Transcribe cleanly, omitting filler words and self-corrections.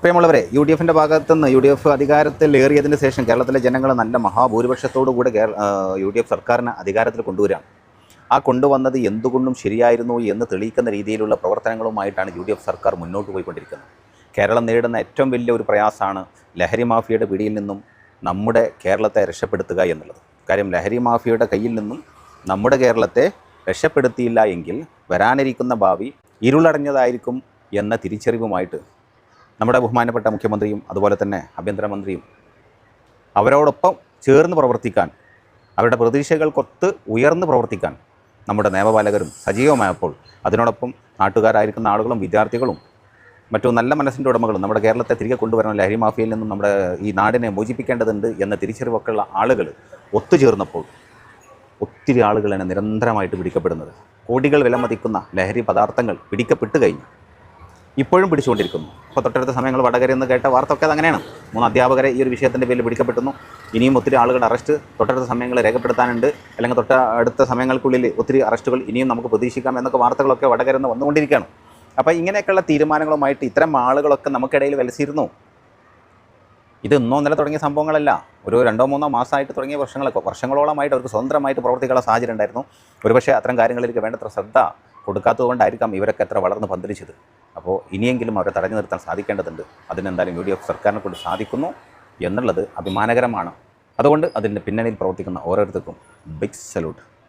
പ്രിയമുള്ളവരെ, U D എഫിൻ്റെ ഭാഗത്തുനിന്ന് UDF അധികാരത്തിലേറിയതിന് ശേഷം കേരളത്തിലെ ജനങ്ങൾ നല്ല മഹാഭൂരിപക്ഷത്തോടു കൂടെ UDF സർക്കാരിനെ അധികാരത്തിൽ കൊണ്ടുവരികയാണ്. ആ കൊണ്ടുവന്നത് എന്തുകൊണ്ടും ശരിയായിരുന്നു എന്ന് തെളിയിക്കുന്ന രീതിയിലുള്ള പ്രവർത്തനങ്ങളുമായിട്ടാണ് UDF സർക്കാർ മുന്നോട്ട് പോയിക്കൊണ്ടിരിക്കുന്നത്. കേരളം നേരിടുന്ന ഏറ്റവും വലിയ ഒരു പ്രയാസമാണ് ലഹരി മാഫിയയുടെ പിടിയിൽ നിന്നും നമ്മുടെ കേരളത്തെ രക്ഷപ്പെടുത്തുക എന്നുള്ളത്. കാര്യം ലഹരി മാഫിയയുടെ കയ്യിൽ നിന്നും നമ്മുടെ കേരളത്തെ രക്ഷപ്പെടുത്തിയില്ല എങ്കിൽ വരാനിരിക്കുന്ന ഭാവി ഇരുളടഞ്ഞതായിരിക്കും എന്ന തിരിച്ചറിവുമായിട്ട് നമ്മുടെ ബഹുമാനപ്പെട്ട മുഖ്യമന്ത്രിയും അതുപോലെ തന്നെ ആഭ്യന്തരമന്ത്രിയും അവരോടൊപ്പം ചേർന്ന് പ്രവർത്തിക്കാൻ, അവരുടെ പ്രതീക്ഷകൾക്കൊത്ത് ഉയർന്ന് പ്രവർത്തിക്കാൻ നമ്മുടെ നിയമപാലകരും സജീവമായപ്പോൾ അതിനോടൊപ്പം നാട്ടുകാരായിരിക്കുന്ന ആളുകളും വിദ്യാർത്ഥികളും മറ്റു നല്ല മനസ്സിൻ്റെ ഉടമകളും നമ്മുടെ കേരളത്തെ തിരികെ കൊണ്ടുവരണം, ലഹരി മാഫിയയിൽ നിന്നും നമ്മുടെ ഈ നാടിനെ മോചിപ്പിക്കേണ്ടതുണ്ട് എന്ന തിരിച്ചറിവൊക്കെയുള്ള ആളുകൾ ഒത്തുചേർന്നപ്പോൾ ഒത്തിരി ആളുകളാണ് നിരന്തരമായിട്ട് പിടിക്കപ്പെടുന്നത്. കോടികൾ വിലമതിക്കുന്ന ലഹരി പദാർത്ഥങ്ങൾ പിടിക്കപ്പെട്ട് കഴിഞ്ഞു, ഇപ്പോഴും പിടിച്ചുകൊണ്ടിരിക്കുന്നു. ഇപ്പോൾ തൊട്ടടുത്ത സമയങ്ങൾ വടകര എന്ന് കേട്ട വാർത്തയൊക്കെ അത് അങ്ങനെയാണ്. 3 അധ്യാപകരെ ഈ ഒരു വിഷയത്തിൻ്റെ പേരിൽ പിടിക്കപ്പെട്ടുന്നു. ഇനിയും ഒത്തിരി ആളുകളുടെ അറസ്റ്റ് തൊട്ടടുത്ത സമയങ്ങൾ രേഖപ്പെടുത്താനുണ്ട്, അല്ലെങ്കിൽ അടുത്ത സമയങ്ങൾക്കുള്ളിൽ ഒത്തിരി അറസ്റ്റുകൾ ഇനിയും നമുക്ക് പ്രതീക്ഷിക്കാം എന്നൊക്കെ വാർത്തകളൊക്കെ വടകര നിന്ന് വന്നുകൊണ്ടിരിക്കുകയാണ്. അപ്പോൾ ഇങ്ങനെയൊക്കെയുള്ള തീരുമാനങ്ങളുമായിട്ട് ഇത്തരം ആളുകളൊക്കെ നമുക്കിടയിൽ വിലസിയിരുന്നു. ഇത് ഇന്നോ ഇന്നലെ തുടങ്ങിയ സംഭവങ്ങളല്ല, ഒരു 2-3 മാസമായിട്ട് തുടങ്ങിയ വർഷങ്ങളോളമായിട്ട് അവർക്ക് സ്വതന്ത്രമായിട്ട് പ്രവർത്തിക്കാനുള്ള സാഹചര്യം ഉണ്ടായിരുന്നു. ഒരുപക്ഷെ അത്തരം കാര്യങ്ങളിലേക്ക് വേണ്ടത്ര ശ്രദ്ധ കൊടുക്കാത്തത് കൊണ്ടായിരിക്കാം ഇവരൊക്കെ എത്ര വളർന്ന് പന്തലിച്ചത്. അപ്പോൾ ഇനിയെങ്കിലും അവരെ തടഞ്ഞു നിർത്താൻ സാധിക്കേണ്ടതുണ്ട്. അതിനെന്തായാലും UDF സർക്കാരിനെ കൊണ്ട് സാധിക്കുന്നു എന്നുള്ളത് അഭിമാനകരമാണ്. അതുകൊണ്ട് അതിൻ്റെ പിന്നണിയിൽ പ്രവർത്തിക്കുന്ന ഓരോരുത്തർക്കും ബിഗ് സല്യൂട്ട്.